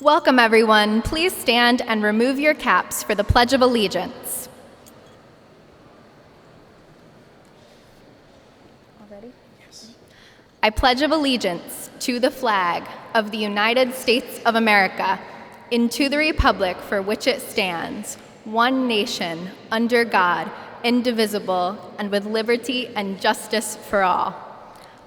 Welcome, everyone. Please stand and remove your caps for the Pledge of Allegiance. All ready? Yes. I pledge of allegiance to the flag of the United States of America and to the republic for which it stands, one nation, under God, indivisible, and with liberty and justice for all.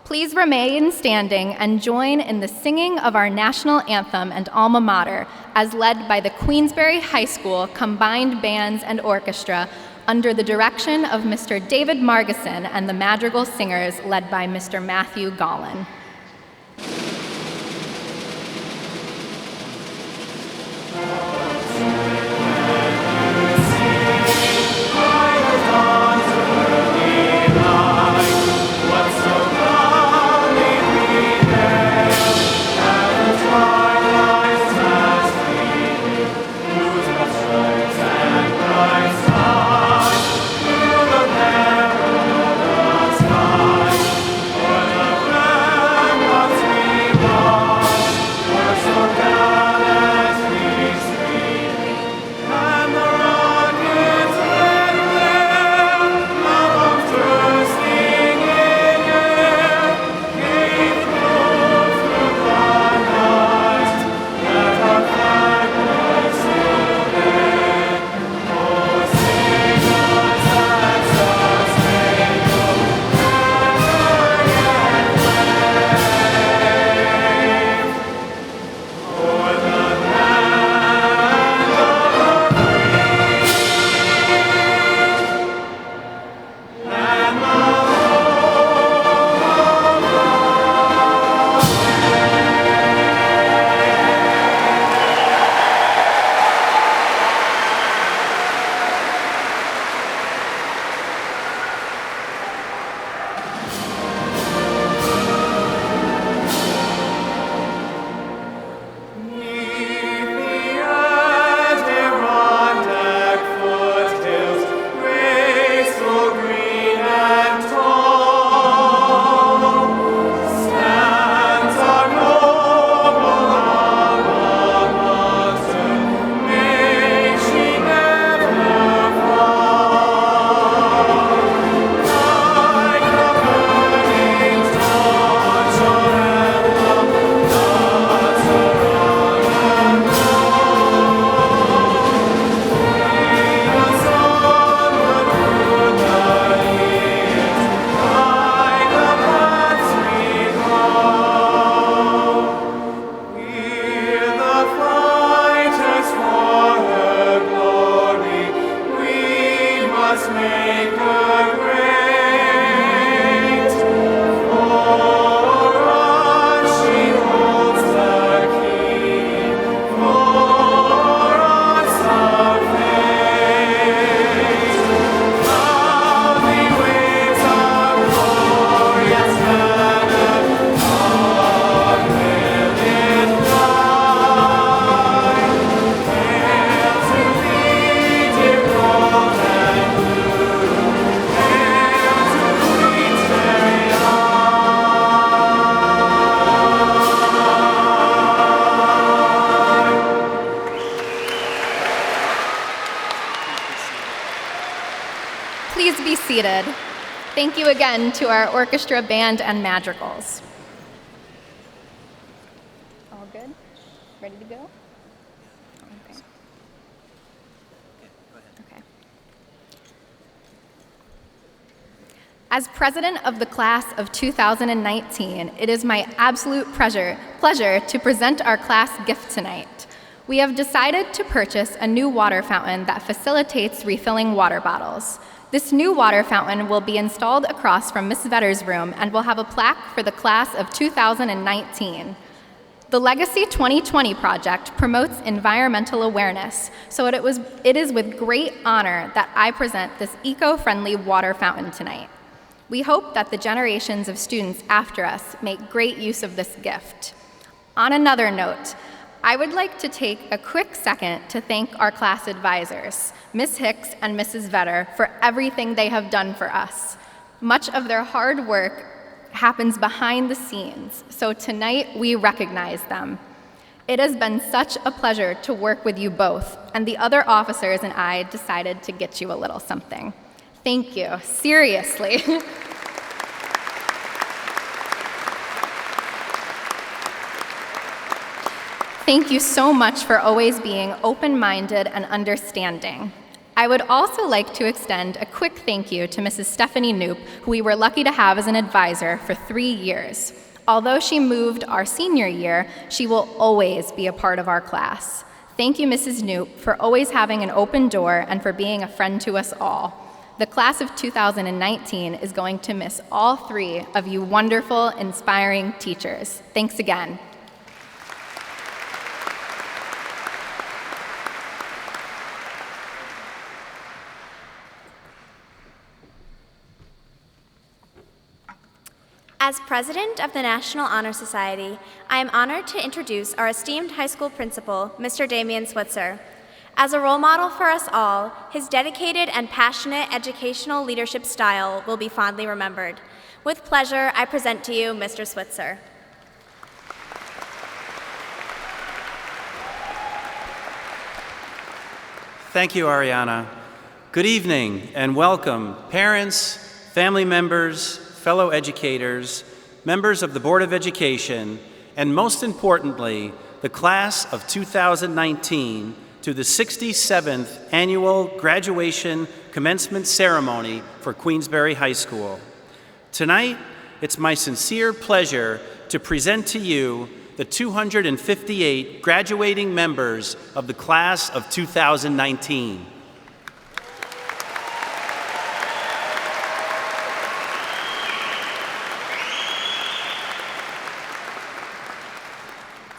Please remain standing and join in the singing of our national anthem and alma mater, as led by the Queensbury High School Combined Bands and Orchestra under the direction of Mr. David Margison and the Madrigal Singers, led by Mr. Matthew Gollin. Please be seated. Thank you again to our orchestra, band, and madrigals. All good? Ready to go? Okay. Okay. As president of the class of 2019, it is my absolute pleasure to present our class gift tonight. We have decided to purchase a new water fountain that facilitates refilling water bottles. This new water fountain will be installed across from Ms. Vetter's room and will have a plaque for the class of 2019. The Legacy 2020 project promotes environmental awareness, so it is with great honor that I present this eco-friendly water fountain tonight. We hope that the generations of students after us make great use of this gift. On another note, I would like to take a quick second to thank our class advisors, Ms. Hicks and Mrs. Vetter, for everything they have done for us. Much of their hard work happens behind the scenes, so tonight we recognize them. It has been such a pleasure to work with you both, and the other officers and I decided to get you a little something. Thank you, seriously. Thank you so much for always being open-minded and understanding. I would also like to extend a quick thank you to Mrs. Stephanie Knoop, who we were lucky to have as an advisor for 3 years. Although she moved our senior year, she will always be a part of our class. Thank you, Mrs. Knoop, for always having an open door and for being a friend to us all. The class of 2019 is going to miss all 3 of you wonderful, inspiring teachers. Thanks again. As president of the National Honor Society, I am honored to introduce our esteemed high school principal, Mr. Damian Switzer. As a role model for us all, his dedicated and passionate educational leadership style will be fondly remembered. With pleasure, I present to you Mr. Switzer. Thank you, Ariana. Good evening and welcome, parents, family members, fellow educators, members of the Board of Education, and most importantly, the class of 2019 to the 67th Annual Graduation Commencement Ceremony for Queensbury High School. Tonight, it's my sincere pleasure to present to you the 258 graduating members of the class of 2019.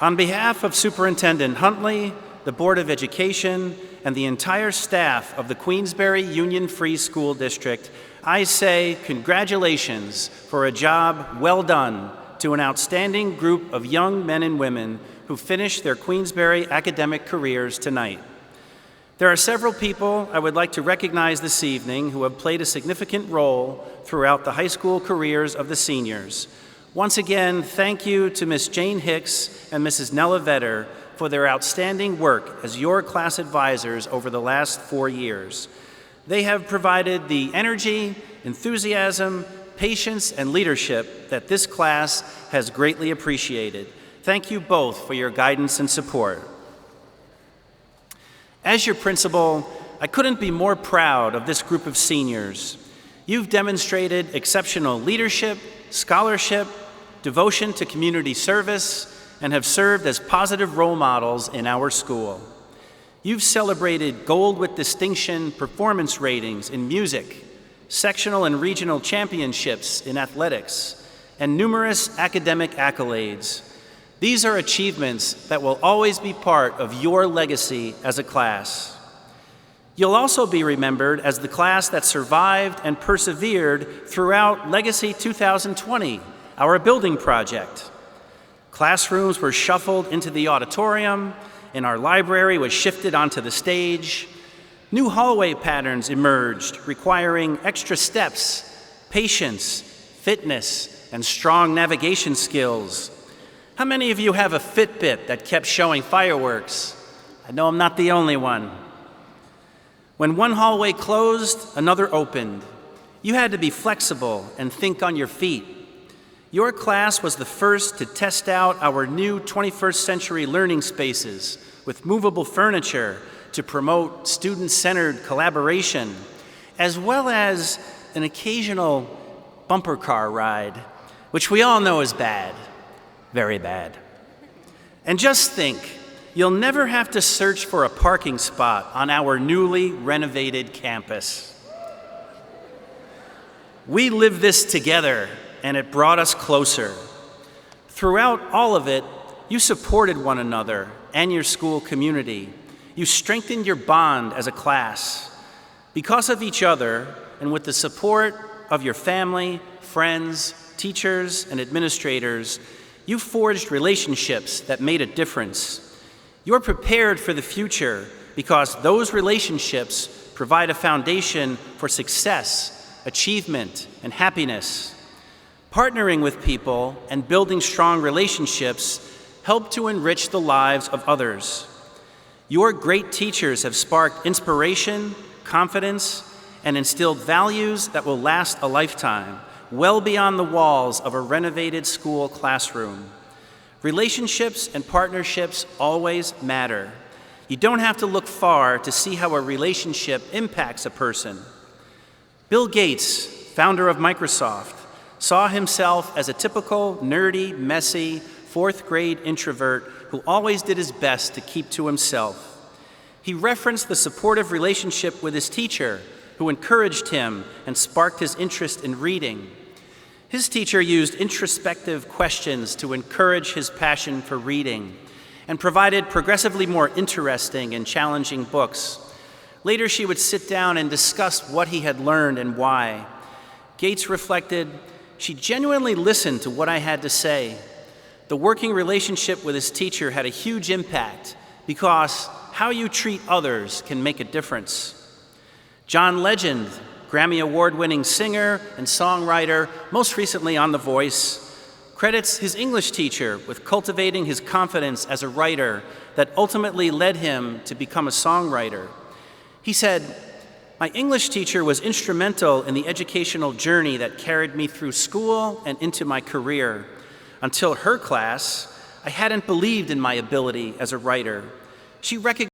On behalf of Superintendent Huntley, the Board of Education, and the entire staff of the Queensbury Union Free School District, I say congratulations for a job well done to an outstanding group of young men and women who finished their Queensbury academic careers tonight. There are several people I would like to recognize this evening who have played a significant role throughout the high school careers of the seniors. Once again, thank you to Ms. Jane Hicks and Mrs. Nella Vetter for their outstanding work as your class advisors over the last 4 years. They have provided the energy, enthusiasm, patience, and leadership that this class has greatly appreciated. Thank you both for your guidance and support. As your principal, I couldn't be more proud of this group of seniors. You've demonstrated exceptional leadership, scholarship, devotion to community service, and have served as positive role models in our school. You've celebrated gold with distinction performance ratings in music, sectional and regional championships in athletics, and numerous academic accolades. These are achievements that will always be part of your legacy as a class. You'll also be remembered as the class that survived and persevered throughout Legacy 2020, our building project. Classrooms were shuffled into the auditorium, and our library was shifted onto the stage. New hallway patterns emerged, requiring extra steps, patience, fitness, and strong navigation skills. How many of you have a Fitbit that kept showing fireworks? I know I'm not the only one. When one hallway closed, another opened. You had to be flexible and think on your feet. Your class was the first to test out our new 21st century learning spaces with movable furniture to promote student-centered collaboration, as well as an occasional bumper car ride, which we all know is bad, very bad. And just think, you'll never have to search for a parking spot on our newly renovated campus. We lived this together, and it brought us closer. Throughout all of it, you supported one another and your school community. You strengthened your bond as a class. Because of each other, and with the support of your family, friends, teachers, and administrators, you forged relationships that made a difference. You're prepared for the future because those relationships provide a foundation for success, achievement, and happiness. Partnering with people and building strong relationships help to enrich the lives of others. Your great teachers have sparked inspiration, confidence, and instilled values that will last a lifetime, well beyond the walls of a renovated school classroom. Relationships and partnerships always matter. You don't have to look far to see how a relationship impacts a person. Bill Gates, founder of Microsoft, saw himself as a typical, nerdy, messy, fourth-grade introvert who always did his best to keep to himself. He referenced the supportive relationship with his teacher, who encouraged him and sparked his interest in reading. His teacher used introspective questions to encourage his passion for reading and provided progressively more interesting and challenging books. Later, she would sit down and discuss what he had learned and why. Gates reflected, "She genuinely listened to what I had to say." The working relationship with his teacher had a huge impact because how you treat others can make a difference. John Legend, Grammy Award-winning singer and songwriter, most recently on The Voice, credits his English teacher with cultivating his confidence as a writer that ultimately led him to become a songwriter. He said, "My English teacher was instrumental in the educational journey that carried me through school and into my career. Until her class, I hadn't believed in my ability as a writer. She recognized